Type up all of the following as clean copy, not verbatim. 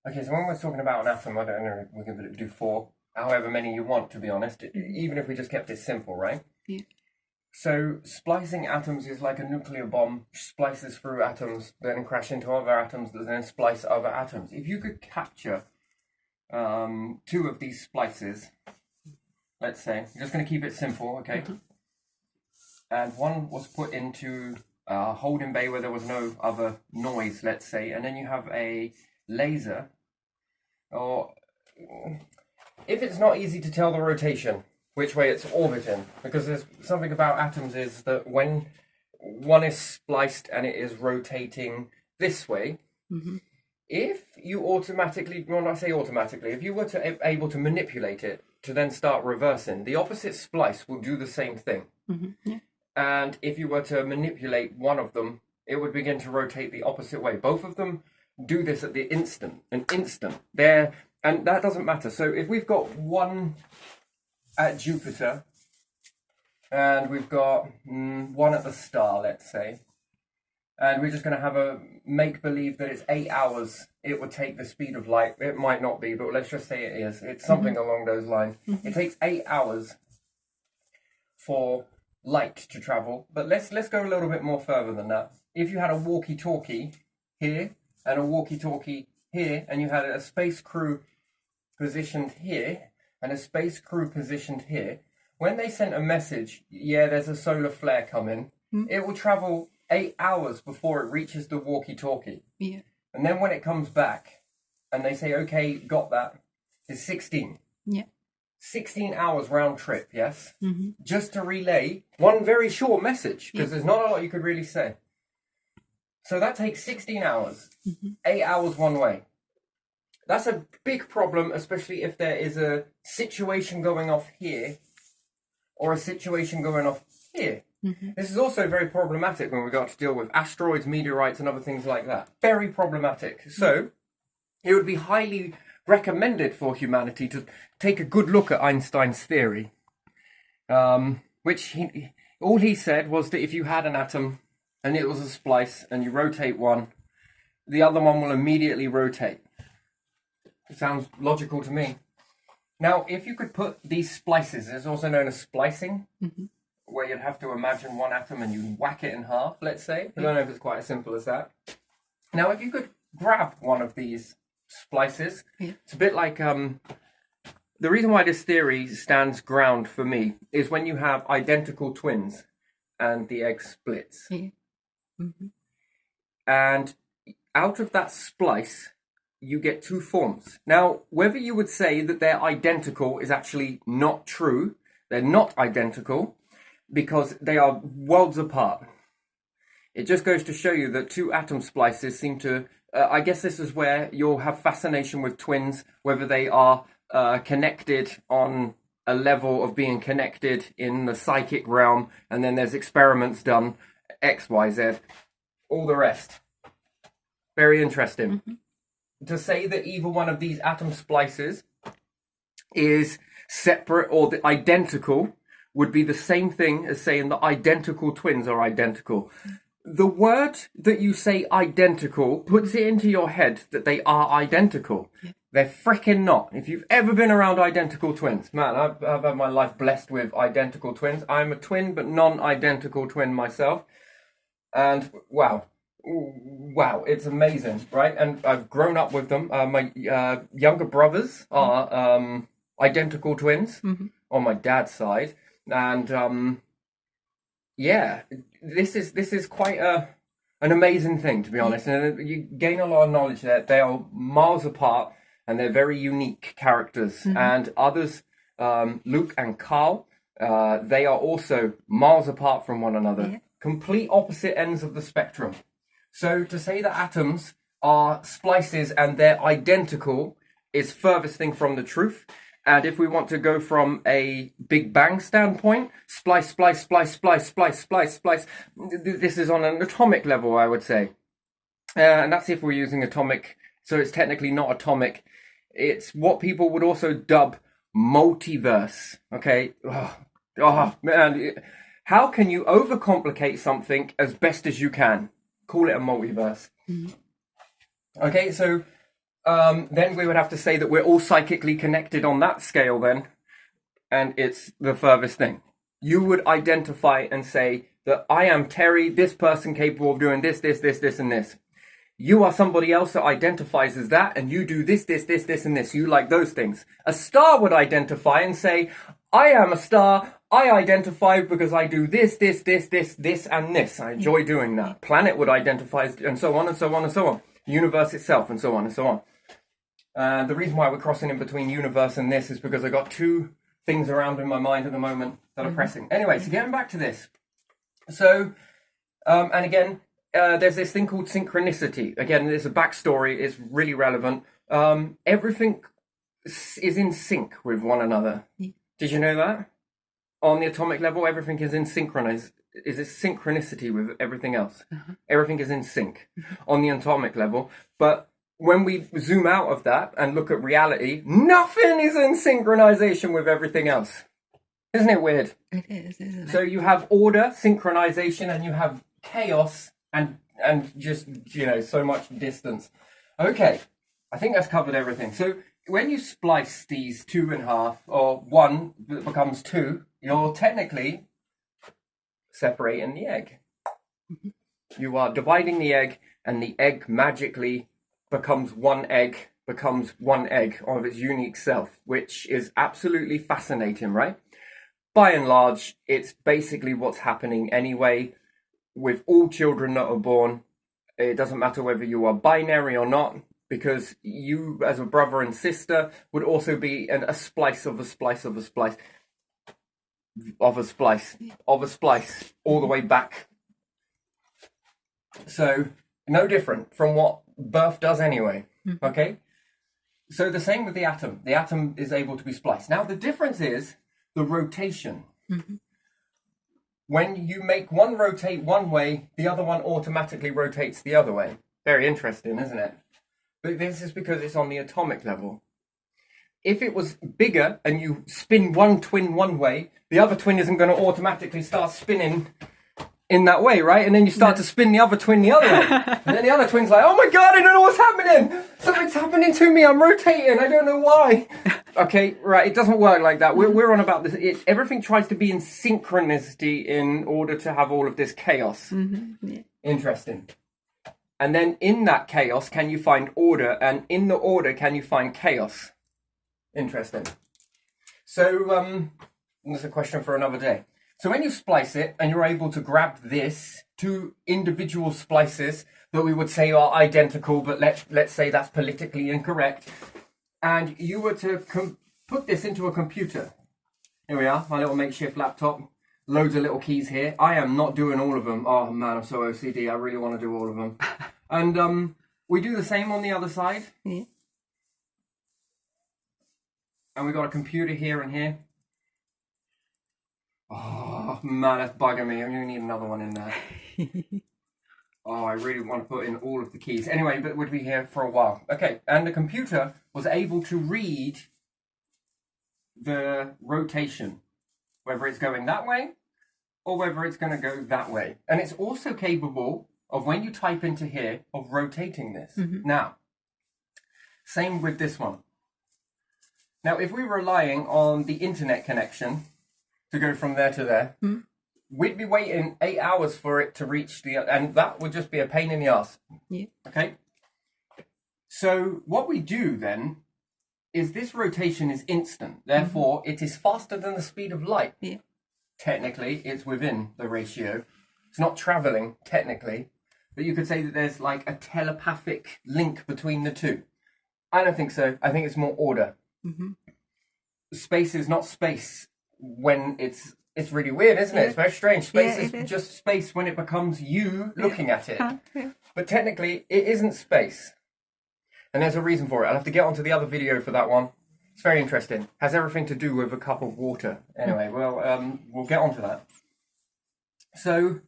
Okay, so when we're talking about an atom, I don't know, we can do four, however many you want, to be honest, even if we just kept it simple, right? Yeah. So splicing atoms is like a nuclear bomb, splices through atoms, then crash into other atoms, that then splice other atoms. If you could capture two of these splices, let's say, I'm just going to keep it simple, okay? And one was put into a holding bay where there was no other noise, let's say, and then you have a laser, or if it's not easy to tell the rotation, which way it's orbiting, because there's something about atoms is that when one is spliced and it is rotating this way, if you automatically, well, not say automatically, if you were to able to manipulate it to then start reversing, the opposite splice will do the same thing. Yeah. And if you were to manipulate one of them, it would begin to rotate the opposite way. Both of them do this at the instant, there, and that doesn't matter. So if we've got one at Jupiter, and we've got one at the star, let's say, and we're just going to have a make-believe that it's 8 hours it would take the speed of light. It might not be, but let's just say it is. It's something along those lines. It takes 8 hours for light to travel, but let's go a little bit more further than that. If you had a walkie-talkie here and a walkie-talkie here, and you had a space crew positioned here and a space crew positioned here, when they sent a message, yeah, there's a solar flare coming, it will travel 8 hours before it reaches the walkie-talkie. Yeah. And then when it comes back and they say, okay, got that, it's 16. Yeah. 16 hours round trip, yes? Just to relay one very short message, because there's not a lot you could really say. So that takes 16 hours, 8 hours one way. That's a big problem, especially if there is a situation going off here or a situation going off here. This is also very problematic when we got to deal with asteroids, meteorites, and other things like that. Very problematic. So it would be highly recommended for humanity to take a good look at Einstein's theory, which all he said was that if you had an atom and it was a splice and you rotate one, the other one will immediately rotate. It sounds logical to me. Now, if you could put these splices, it's also known as splicing, where you'd have to imagine one atom and you whack it in half, let's say. I don't know if it's quite as simple as that. Now, if you could grab one of these splices, it's a bit like the reason why this theory stands ground for me is when you have identical twins and the egg splits. And out of that splice, you get two forms. Now, whether you would say that they're identical is actually not true. They're not identical because they are worlds apart. It just goes to show you that two atom splices seem to... I guess this is where you'll have fascination with twins, whether they are connected on a level of being connected in the psychic realm, and then there's experiments done, X, Y, Z, all the rest. Very interesting. To say that either one of these atom splices is separate or identical would be the same thing as saying that identical twins are identical. The word that you say identical puts it into your head that they are identical. They're freaking not. If you've ever been around identical twins, man, I've had my life blessed with identical twins. I'm a twin, but non-identical twin myself. And wow, it's amazing, right? And I've grown up with them. My younger brothers are identical twins on my dad's side. And yeah, this is quite an amazing thing, to be honest. And you gain a lot of knowledge there. They are miles apart, and they're very unique characters. And others, Luke and Carl, they are also miles apart from one another. Complete opposite ends of the spectrum. So to say that atoms are splices and they're identical is furthest thing from the truth. And if we want to go from a Big Bang standpoint, splice, splice, splice, splice, splice, splice, splice, this is on an atomic level, I would say. And that's if we're using atomic, so it's technically not atomic. It's what people would also dub multiverse, okay? Oh man, how can you overcomplicate something as best as you can? Call it a multiverse. Okay, so then we would have to say that we're all psychically connected on that scale then, and it's the furthest thing. You would identify and say that I am Terry, this person capable of doing this, this, this, this, and this. You are somebody else that identifies as that, and you do this, this, this, this, and this. You like those things. A star would identify and say, I am a star. I identify because I do this, this, this, this, this, and this. I enjoy doing that. Planet would identify, and so on, and so on, and so on. Universe itself, and so on, and so on. The reason why we're crossing in between universe and this is because I got two things around in my mind at the moment that are pressing. Anyway, so getting back to this. So, and again, there's this thing called synchronicity. Again, there's a backstory. It's really relevant. Everything is in sync with one another. Did you know that? On the atomic level, everything is in synchronicity with everything else. Everything is in sync on the atomic level. But when we zoom out of that and look at reality, nothing is in synchronization with everything else. Isn't it weird? It is, isn't it? So you have order, synchronization, and you have chaos and just, so much distance. Okay, I think that's covered everything. So when you splice these 2.5 or 1 that becomes 2, you're technically separating the egg. You are dividing the egg, and the egg magically becomes one egg of its unique self, which is absolutely fascinating, right? By and large, it's basically what's happening anyway with all children that are born. It doesn't matter whether you are binary or not, because you as a brother and sister would also be a splice of a splice of a splice of a splice of a splice all the way back. So no different from what birth does anyway. Okay, so the same with the atom. The atom is able to be spliced. Now the difference is the rotation. When you make one rotate one way, the other one automatically rotates the other way. Very interesting, isn't it? But this is because it's on the atomic level. If it was bigger and you spin one twin one way, the other twin isn't going to automatically start spinning in that way, right? And then you start to spin the other twin the other way. And then the other twin's like, oh my God, I don't know what's happening. Something's happening to me. I'm rotating. I don't know why. Okay, right. It doesn't work like that. We're on about this. Everything tries to be in synchronicity in order to have all of this chaos. Yeah. Interesting. And then in that chaos, can you find order? And in the order, can you find chaos? Interesting. So, that's a question for another day. So when you splice it and you're able to grab this, 2 individual splices that we would say are identical, but let's say that's politically incorrect, and you were to put this into a computer. Here we are, my little makeshift laptop, loads of little keys here. I am not doing all of them. Oh man, I'm so OCD. I really want to do all of them. And we do the same on the other side. Yeah. And we got a computer here and here. Oh man, that's bugging me. I'm going to need another one in there. Oh, I really want to put in all of the keys. Anyway, but we'd be here for a while. Okay, and the computer was able to read the rotation, whether it's going that way or whether it's going to go that way. And it's also capable of, when you type into here, of rotating this. Now, same with this one. Now, if we're relying on the internet connection to go from there to there, we'd be waiting 8 hours for it to reach and that would just be a pain in the ass. Yeah. Okay. So what we do then is this rotation is instant. Therefore, it is faster than the speed of light. Yeah. Technically, it's within the ratio. It's not traveling technically, but you could say that there's like a telepathic link between the two. I don't think so. I think it's more order. Space is not space when it's really weird, isn't it? It's very strange. Space is just space when it becomes you looking at it. But technically, it isn't space. And there's a reason for it. I'll have to get onto the other video for that one. It's very interesting. Has everything to do with a cup of water. Anyway, well, we'll get onto that. So,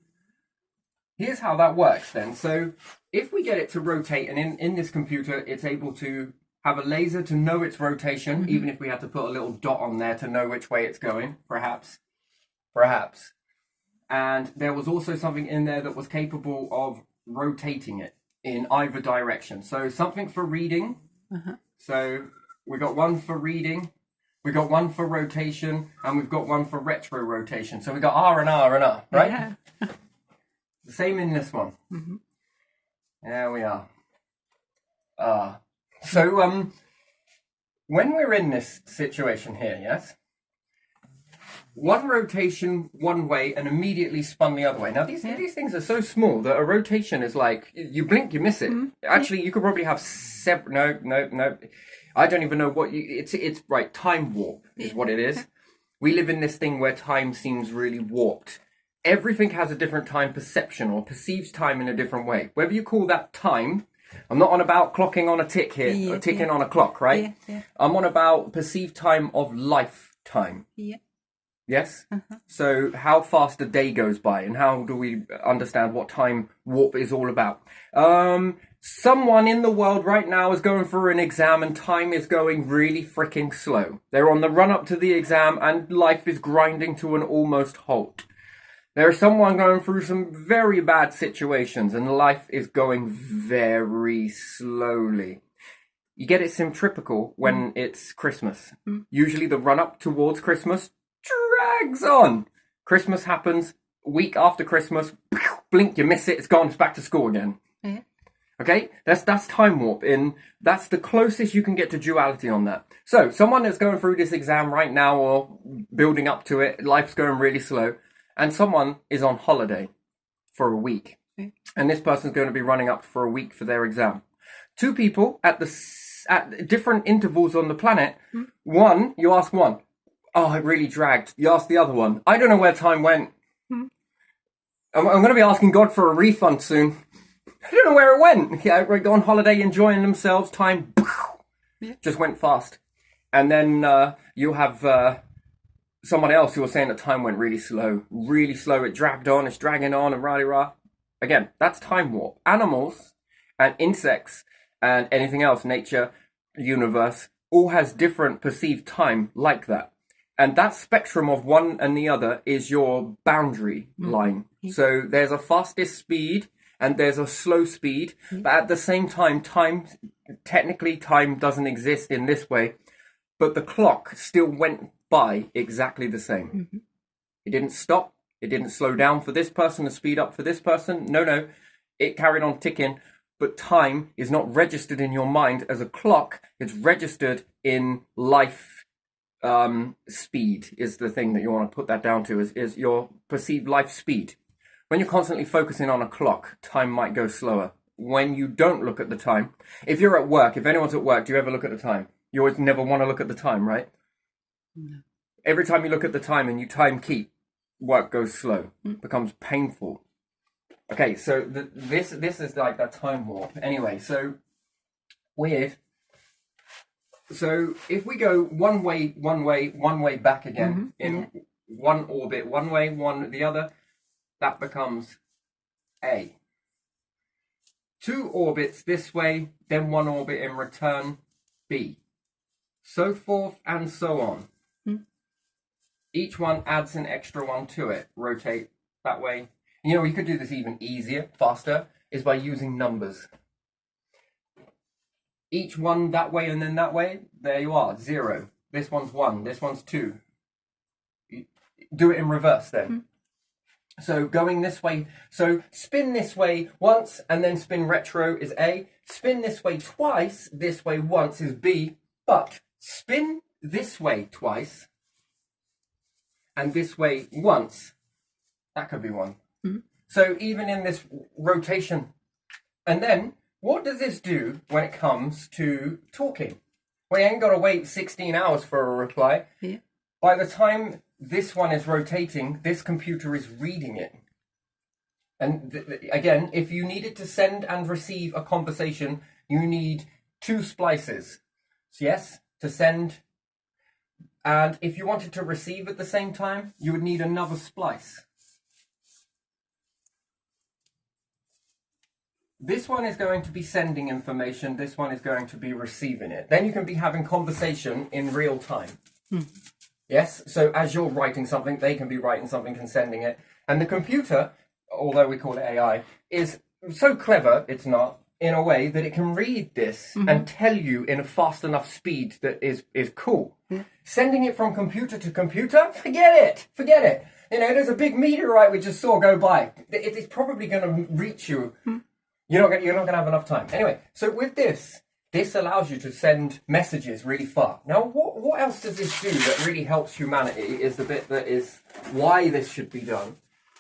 here's how that works then. So, if we get it to rotate, and in this computer, it's able to have a laser to know its rotation, even if we had to put a little dot on there to know which way it's going, perhaps. And there was also something in there that was capable of rotating it in either direction. So something for reading So we got one for reading, we got one for rotation, and we've got one for retro rotation. So we got R and R and R, right? Yeah. The same in this one. There we are. So when we're in this situation here, yes, one rotation one way and immediately spun the other way. Now these things are so small that a rotation is like, you blink, you miss it. Actually, you could probably have several. No. I don't even know what it's right. Time warp is what it is. We live in this thing where time seems really warped. Everything has a different time perception or perceives time in a different way. Whether you call that time, I'm not on about clocking on a tick here, or ticking on a clock, right? Yeah. I'm on about perceived time of lifetime. Yeah. Yes? So how fast a day goes by and how do we understand what time warp is all about? Someone in the world right now is going for an exam and time is going really freaking slow. They're on the run up to the exam and life is grinding to an almost halt. There's someone going through some very bad situations and life is going very slowly. You get it centripetal when it's Christmas. Usually the run up towards Christmas drags on. Christmas happens, week after Christmas, blink, you miss it, it's gone, it's back to school again. Yeah. Okay, that's time warp. That's the closest you can get to duality on that. So someone that's going through this exam right now or building up to it, life's going really slow, and someone is on holiday for a week, and this person's going to be running up for a week for their exam. Two people at different intervals on the planet. One, you ask one, oh, it really dragged. You ask the other one, I don't know where time went. I'm going to be asking God for a refund soon. I don't know where it went. Yeah, we go on holiday, enjoying themselves. Time just went fast. And then you'll have someone else who was saying that time went really slow. Really slow. It dragged on. It's dragging on and rah-de-rah. Again, that's time warp. Animals and insects and anything else, nature, universe, all has different perceived time like that. And that spectrum of one and the other is your boundary line. So there's a fastest speed and there's a slow speed, but at the same time, technically time doesn't exist in this way, but the clock still went by exactly the same. It didn't stop. It didn't slow down for this person to speed up for this person. No. It carried on ticking, but time is not registered in your mind as a clock. It's registered in life. Speed is the thing that you want to put that down to, is your perceived life speed. When you're constantly focusing on a clock, time might go slower. When you don't look at the time, if you're at work, if anyone's at work, do you ever look at the time? You always never want to look at the time, right? No. Every time you look at the time and you time keep, work goes slow, becomes painful. Okay, so this is like that time warp. Anyway, so weird. So if we go one way back again in one orbit, one way, one the other, that becomes A. Two orbits this way, then one orbit in return, B. So forth and so on. Each one adds an extra one to it. Rotate that way. You know, you could do this even easier, faster, is by using numbers. Each one that way and then that way, there you are, 0. This one's 1, this one's 2. Do it in reverse then. So going this way, so spin this way once and then spin retro is A. Spin this way twice, this way once is B. But spin this way twice and this way once, that could be 1. So even in this rotation, and then what does this do when it comes to talking? Well, you ain't got to wait 16 hours for a reply. Yeah. By the time this one is rotating, this computer is reading it. And again, if you needed to send and receive a conversation, you need 2 splices. So yes, to send. And if you wanted to receive at the same time, you would need another splice. This one is going to be sending information. This one is going to be receiving it. Then you can be having conversation in real time. Yes, so as you're writing something, they can be writing something and sending it. And the computer, although we call it AI, is so clever, it's not. in a way that it can read this and tell you in a fast enough speed that is cool. Yeah. Sending it from computer to computer, forget it. You know, there's a big meteorite we just saw go by. It is probably going to reach you. You're not going to have enough time. Anyway, so with this allows you to send messages really far. Now, what else does this do that really helps humanity is the bit that is why this should be done.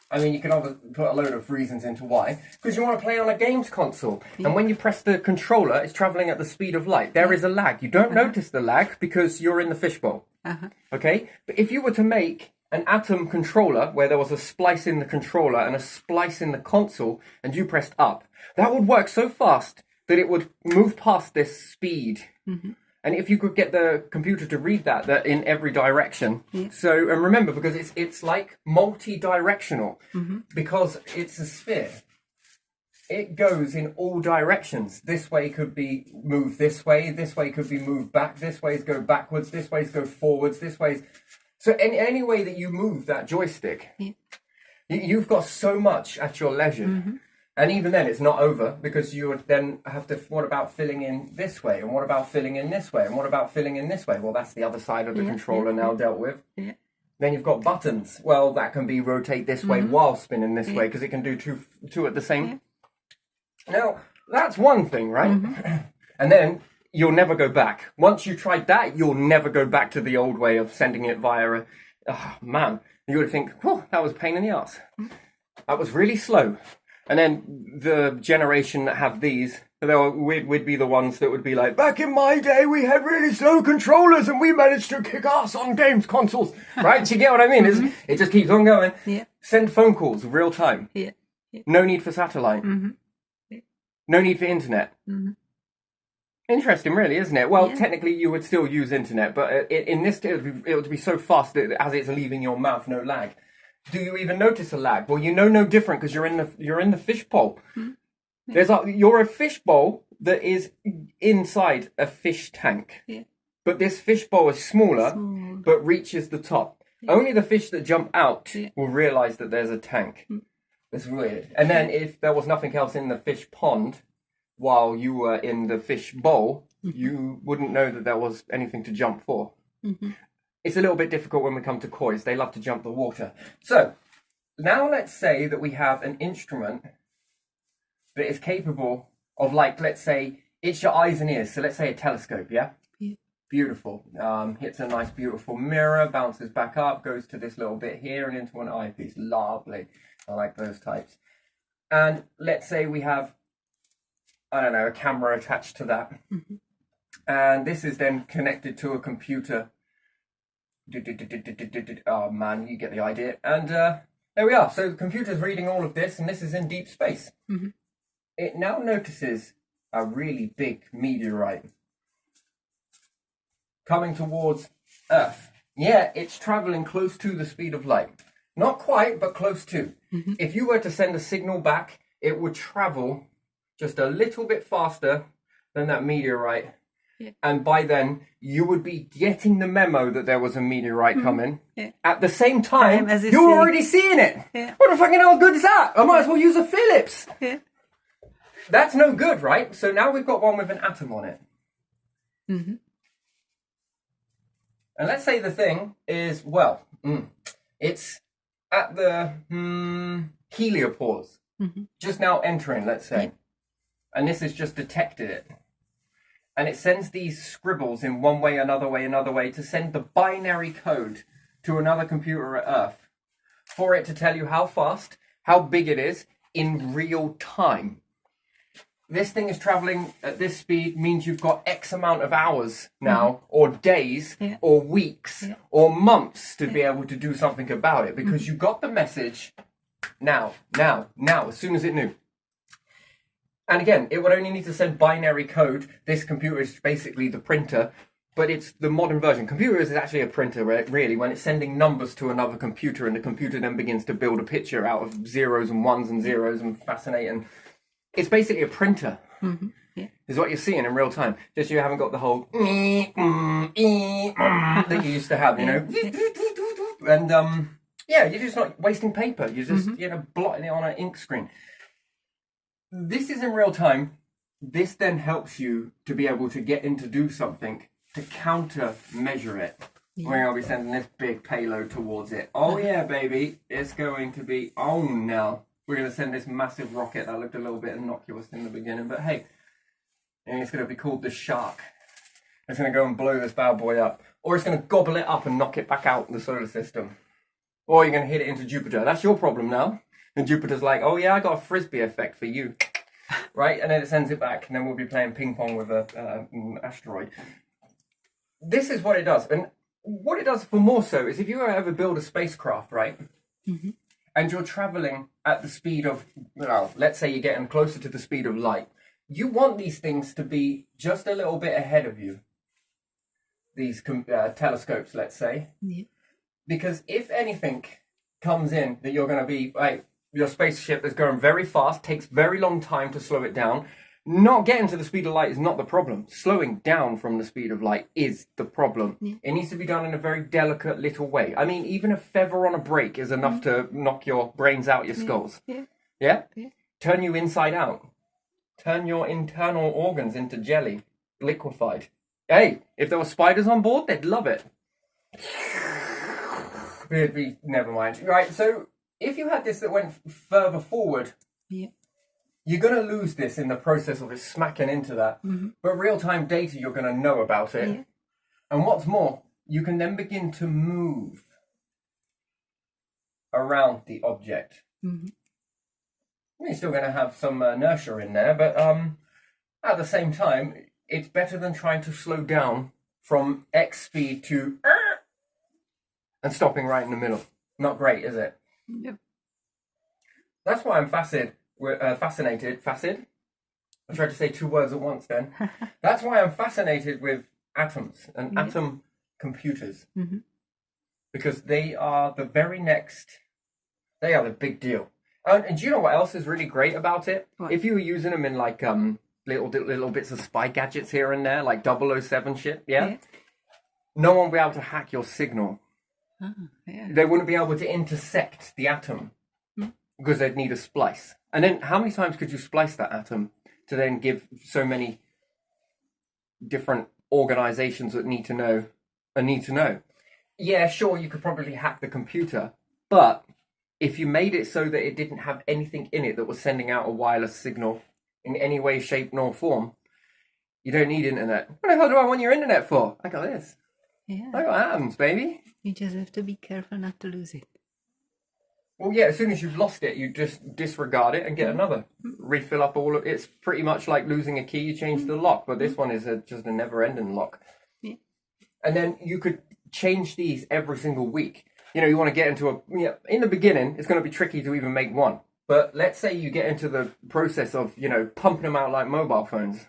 I mean, you can obviously put a load of reasons into why. Because you want to play on a games console. And when you press the controller, it's traveling at the speed of light. There is a lag. You don't notice the lag because you're in the fishbowl. Okay? But if you were to make an Atom controller where there was a splice in the controller and a splice in the console, and you pressed up, that would work so fast that it would move past this speed. And if you could get the computer to read that in every direction. So, and remember, because it's like multi-directional, because it's a sphere. It goes in all directions. This way could be moved this way could be moved back, this way is go backwards, this way is go forwards, this way is... So any way that you move that joystick, you've got so much at your leisure. And even then, it's not over, because you would then have to, what about filling in this way? And what about filling in this way? And what about filling in this way? Well, that's the other side of the controller now dealt with. Then you've got buttons. Well, that can be rotate this way while spinning this way, because it can do two at the same. Now, that's one thing, right? And then you'll never go back. Once you tried that, you'll never go back to the old way of sending it via man. You would think, whew, that was a pain in the ass. That was really slow. And then the generation that have these, we'd be the ones that would be like, back in my day, we had really slow controllers and we managed to kick ass on games consoles. Right? Do you get what I mean? It just keeps on going. Send phone calls real time. No need for satellite. No need for internet. Interesting, really, isn't it? Well, technically, you would still use internet, but in this, it would be so fast that as it's leaving your mouth, no lag. Do you even notice a lag? Well, you know no different because you're in the fishbowl. You're a fishbowl that is inside a fish tank. But this fishbowl is smaller, but reaches the top. Only the fish that jump out will realise that there's a tank. That's weird. And then if there was nothing else in the fish pond while you were in the fish bowl, you wouldn't know that there was anything to jump for. It's a little bit difficult when we come to koi's. They love to jump the water. So, now let's say that we have an instrument that is capable of, like, let's say, it's your eyes and ears. So let's say a telescope, yeah? Beautiful. Hits a nice, beautiful mirror, bounces back up, goes to this little bit here and into an eyepiece. Lovely. I like those types. And let's say we have, I don't know, a camera attached to that. And this is then connected to a computer. Oh man, you get the idea. And there we are. So the computer's reading all of this, and this is in deep space. It now notices a really big meteorite coming towards Earth. Yeah, it's traveling close to the speed of light. Not quite, but close to. If you were to send a signal back, it would travel just a little bit faster than that meteorite. And by then, you would be getting the memo that there was a meteorite coming. At the same time, you're already seeing it. What the fucking hell good is that? I might as well use a Philips. That's no good, right? So now we've got one with an atom on it. And let's say the thing is, well, it's at the heliopause. Just now entering, let's say. And this has just detected it. And it sends these scribbles in one way, another way, to send the binary code to another computer at Earth for it to tell you how fast, how big it is in real time. This thing is traveling at this speed means you've got X amount of hours now, or days, or weeks, or months to be able to do something about it, because you got the message now, as soon as it knew. And again, it would only need to send binary code. This computer is basically the printer, but it's the modern version. Computer is actually a printer, really, when it's sending numbers to another computer, and the computer then begins to build a picture out of zeros and ones and zeros and fascinating. It's basically a printer, is what you're seeing in real time. Just you haven't got the whole that you used to have, you know. And, you're just not wasting paper. You're just, blotting it on an ink screen. This is in real time, this then helps you to be able to get in to do something to counter measure it. Yeah. We're going to be sending this big payload towards it. Oh yeah, baby, it's going to be on now. We're going to send this massive rocket that looked a little bit innocuous in the beginning, but hey, and it's going to be called the Shark. It's going to go and blow this bad boy up, or it's going to gobble it up and knock it back out in the solar system, or you're going to hit it into Jupiter. That's your problem now. And Jupiter's like, oh yeah, I got a frisbee effect for you. Right, and then it sends it back, and then we'll be playing ping pong with an asteroid. This is what it does, and what it does for more so is if you ever build a spacecraft, right, and you're traveling at the speed of, well, let's say you're getting closer to the speed of light, you want these things to be just a little bit ahead of you, these telescopes, let's say, because if anything comes in that you're going to be, like, your spaceship is going very fast, takes very long time to slow it down. Not getting to the speed of light is not the problem. Slowing down from the speed of light is the problem. It needs to be done in a very delicate little way. I mean, even a feather on a brake is enough to knock your brains out your skulls. Yeah? Turn you inside out. Turn your internal organs into jelly. Liquefied. Hey, if there were spiders on board, they'd love it. Never mind. Right, so if you had this that went further forward, you're going to lose this in the process of it smacking into that. But real-time data, you're going to know about it. And what's more, you can then begin to move around the object. You're still going to have some inertia in there, but at the same time, it's better than trying to slow down from X speed to and stopping right in the middle. Not great, is it? That's why I'm fascinated. I tried to say two words at once then. That's why I'm fascinated with atoms and atom computers. Because they are the very next, they are the big deal. And do you know what else is really great about it? What? If you were using them in like little bits of spy gadgets here and there, like 007 shit, no one would be able to hack your signal. They wouldn't be able to intersect the atom because they'd need a splice. And then how many times could you splice that atom to then give so many different organizations that need to know? Yeah, sure, you could probably hack the computer, but if you made it so that it didn't have anything in it that was sending out a wireless signal in any way, shape, nor form, you don't need internet. What the hell do I want your internet for? I got this. I got atoms, baby. You just have to be careful not to lose it. Well, yeah, as soon as you've lost it, you just disregard it and get another. Refill up all of it. It's pretty much like losing a key. You change the lock, but this one is just a never-ending lock. And then you could change these every single week. You know, you want to get into in the beginning, it's going to be tricky to even make one. But let's say you get into the process of, pumping them out like mobile phones.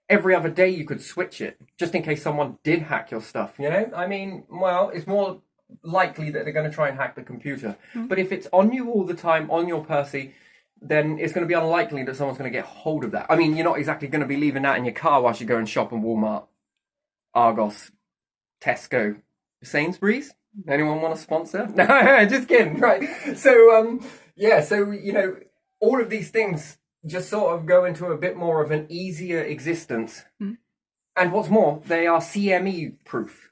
Every other day you could switch it, just in case someone did hack your stuff, I mean, well, it's more likely that they're going to try and hack the computer. But if it's on you all the time, on your Percy, then it's going to be unlikely that someone's going to get hold of that. I mean, you're not exactly going to be leaving that in your car whilst you go and shop in Walmart, Argos, Tesco, Sainsbury's. Anyone want to sponsor? No, just kidding. Right. So, all of these things just sort of go into a bit more of an easier existence. And what's more, they are CME proof.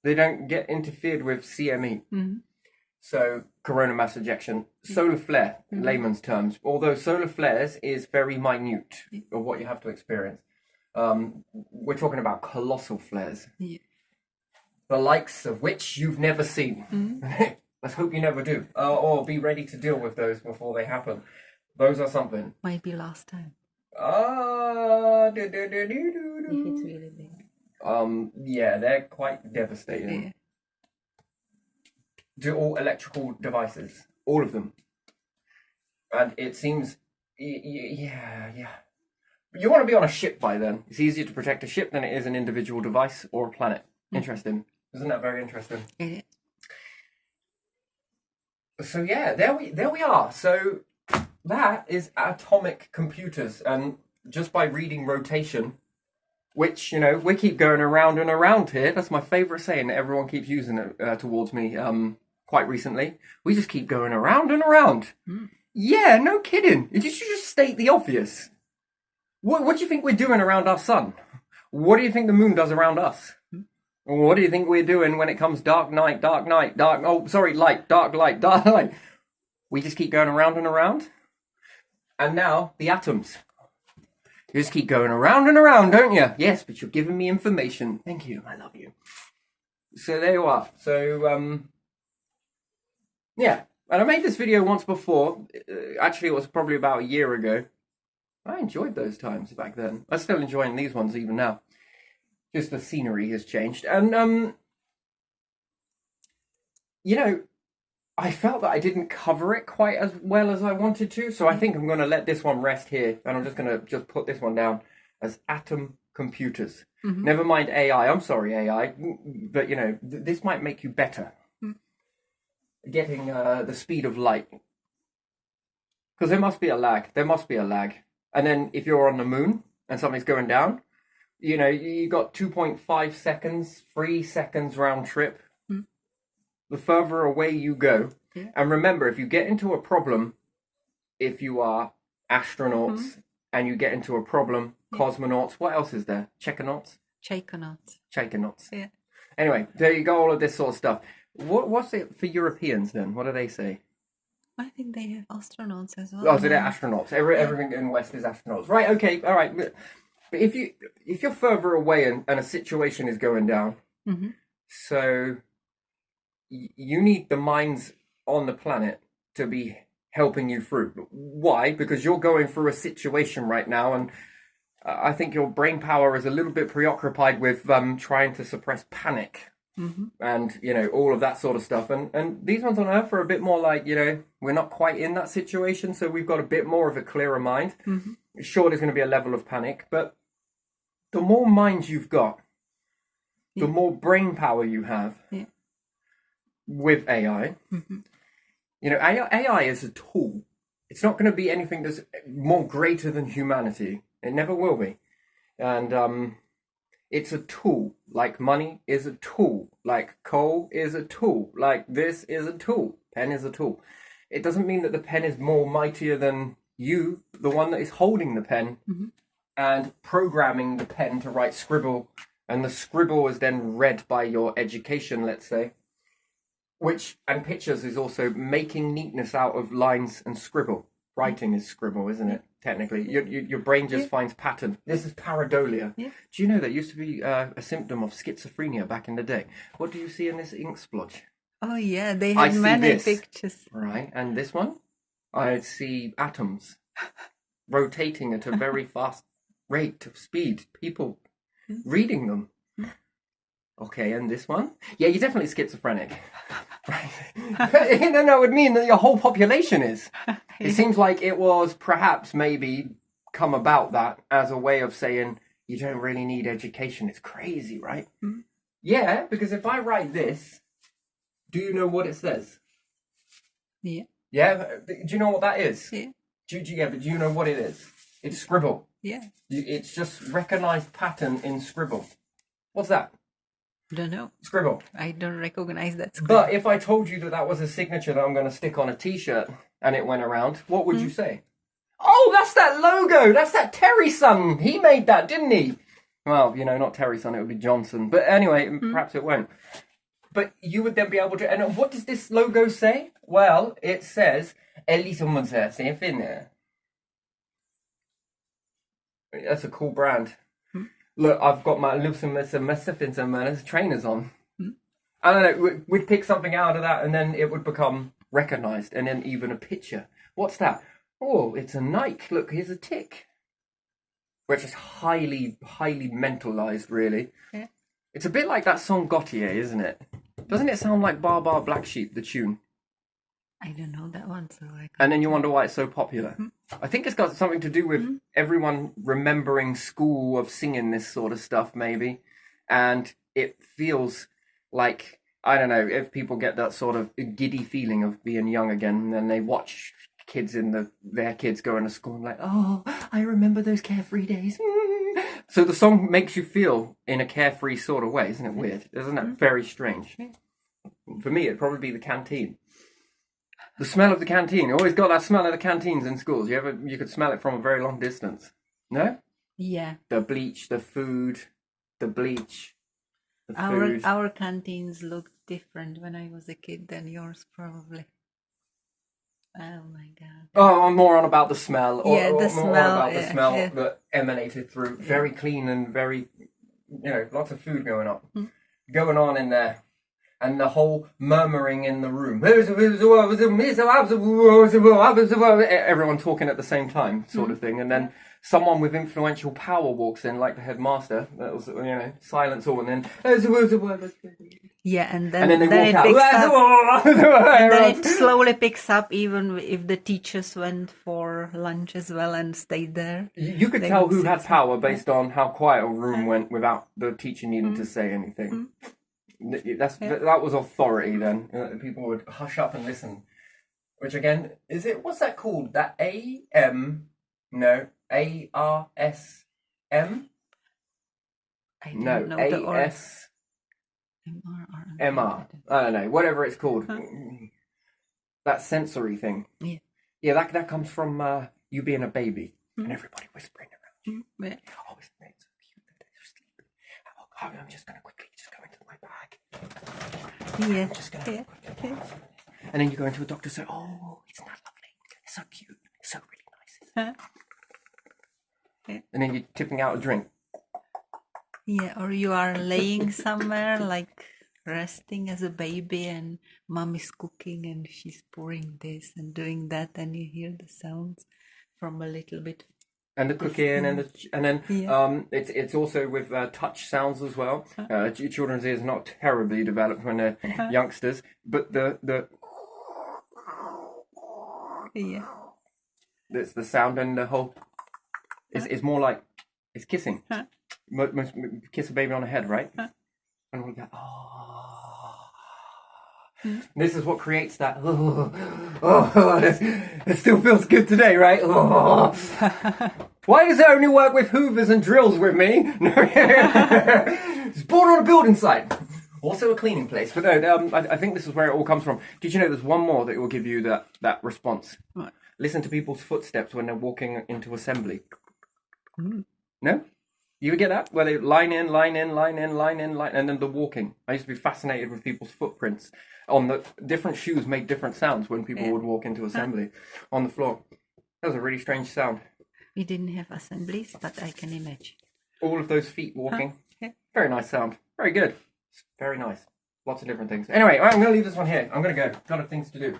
They don't get interfered with CME. So, corona mass ejection, solar flare, in layman's terms. Although solar flares is very minute of what you have to experience. We're talking about colossal flares. The likes of which you've never seen. Let's hope you never do. Or be ready to deal with those before they happen. Those are something. Might be last time. If it's really big. Yeah, they're quite devastating. To all electrical devices. All of them. And it seems, yeah. You want to be on a ship by then. It's easier to protect a ship than it is an individual device or a planet. Interesting. Isn't that very interesting? So yeah, there we are. So that is atomic computers, and just by reading rotation, which we keep going around and around here. That's my favourite saying that everyone keeps using it towards me. Quite recently, we just keep going around and around. Yeah, no kidding. You just state the obvious. What do you think we're doing around our sun? What do you think the moon does around us? What do you think we're doing when it comes dark night, dark light, dark light? We just keep going around and around. And now, the atoms. You just keep going around and around, don't you? Yes, but you're giving me information. Thank you, I love you. So there you are. So, yeah. And I made this video once before. Actually, it was probably about a year ago. I enjoyed those times back then. I'm still enjoying these ones even now. Just the scenery has changed. And, you know, I felt that I didn't cover it quite as well as I wanted to. So I think I'm going to let this one rest here. And I'm just going to just put this one down as atom computers. Mm-hmm. Never mind AI. I'm sorry, AI. But, you know, this might make you better. Getting the speed of light. Because there must be a lag. There must be a lag. And then if you're on the moon and something's going down, you know, you got 2.5 seconds, 3 seconds round trip. The further away you go. Yeah. And remember, if you get into a problem, if you are astronauts and you get into a problem, cosmonauts, what else is there? Checonauts? Checonauts. Yeah. Anyway, there you go, all of this sort of stuff. What's it for Europeans then? What do they say? I think they have astronauts as well. Oh, so they're astronauts. Everything in West is astronauts. Right, okay, all right. But if you're further away and a situation is going down, so you need the minds on the planet to be helping you through. Why? Because you're going through a situation right now, and I think your brain power is a little bit preoccupied with trying to suppress panic. And, you know, all of that sort of stuff. And these ones on Earth are a bit more like, you know, we're not quite in that situation, so we've got a bit more of a clearer mind. Sure, there's going to be a level of panic, but the more minds you've got, the more brain power you have with AI. You know, AI is a tool. It's not going to be anything that's more greater than humanity. It never will be. And, it's a tool, like money is a tool, like coal is a tool, like this is a tool, pen is a tool. It doesn't mean that the pen is more mightier than you, the one that is holding the pen and programming the pen to write scribble, and the scribble is then read by your education, let's say, and pictures is also making neatness out of lines and scribble. Writing is scribble, isn't it? Technically, your brain just finds pattern. This is pareidolia. Do you know that used to be a symptom of schizophrenia back in the day? What do you see in this ink splotch? Oh yeah, they have many pictures. Right, and this one, I see atoms rotating at a very fast rate of speed. People reading them. Okay, and this one? Yeah, you're definitely schizophrenic. Right. No, it would mean that your whole population is. It seems like it was perhaps maybe come about that as a way of saying you don't really need education. It's crazy, right? Yeah, because if I write this, do you know what it says? Yeah. Yeah? Do you know what that is? Yeah. But do you know what it is? It's scribble. Yeah. It's just recognized pattern in scribble. What's that? Don't know. Scribble. I don't recognize that scribble. But if I told you that was a signature that I'm going to stick on a t-shirt and it went around, what would you say? Oh, that's that logo. That's that Terry Son. He made that, didn't he? Well, you know, not Terry Son. It would be Johnson. But anyway, perhaps it won't. But you would then be able to... And what does this logo say? Well, it says... That's a cool brand. Look, I've got my Lucas trainers on. I don't know, we'd pick something out of that and then it would become recognized, and then even a picture. What's that? Oh, it's a Nike. Look, here's a tick. Which is highly, highly mentalized, really. Yeah. It's a bit like that song Gautier, isn't it? Doesn't it sound like Bar Bar Black Sheep, the tune? I don't know that one, so I can't. And then you wonder why it's so popular. I think it's got something to do with everyone remembering school of singing this sort of stuff, maybe. And it feels like, I don't know, if people get that sort of giddy feeling of being young again, and then they watch kids their kids going to school and like, oh, I remember those carefree days. So the song makes you feel in a carefree sort of way. Isn't it weird? Isn't that very strange? For me, it'd probably be the canteen. The smell of the canteen. You always got that smell of the canteens in schools. You could smell it from a very long distance. No? Yeah. The bleach, the food, the bleach, the Our food. our canteens looked different when I was a kid than yours probably. Oh my god. Oh, I'm more on about the smell, Yeah, the or more on smell, about the yeah, smell yeah. that emanated through. Very clean and very, lots of food going on, Mm. going on in there, and the whole murmuring in the room. Everyone talking at the same time, sort of thing, and then someone with influential power walks in, like the headmaster. That was, silence all, and then. Yeah, and And then then they it walk picks out. up, and then Everyone's- it slowly picks up even if the teachers went for lunch as well and stayed there. You could They tell would who sit had some- power based on how quiet a room went without the teacher needing to say anything. That was authority then. People would hush up and listen. Which again, what's that called? That ARSM? I No, don't know the order. ASMR. I don't know, whatever it's called. That sensory thing. Yeah. Yeah, that comes from you being a baby and everybody whispering around you. Yeah. Oh, isn't it so cute that they're sleeping? Oh, I'm just going to quickly just go into my bag. Yeah. I'm just going to Yeah. quickly. And then you go into a doctor and say, oh, isn't that lovely? It's so cute. It's so really nice. Yeah. And then you're tipping out a drink. Yeah, or you are laying somewhere like resting as a baby and mom is cooking and she's pouring this and doing that and you hear the sounds from a little bit. And the cooking and then Yeah. it's also with touch sounds as well. Children's ears not terribly developed when they're youngsters, but the Yeah. it's the sound and the whole is more like it's kissing. Most kiss a baby on the head, right? And we'll go, oh. This is what creates that. It still feels good today, right? Oh. Why does it only work with hoovers and drills with me? It's born on a building site. Also a cleaning place. But no, I think this is where it all comes from. Did you know there's one more that will give you that response? What? Listen to people's footsteps when they're walking into assembly. No? You get that? Where they line in, and then the walking. I used to be fascinated with people's footprints. On the different shoes make different sounds when people would walk into assembly on the floor. That was a really strange sound. We didn't have assemblies, but I can imagine. All of those feet walking. Yeah. Very nice sound. Very good. Very nice. Lots of different things. Anyway, I'm going to leave this one here. I'm going to go. Got things to do.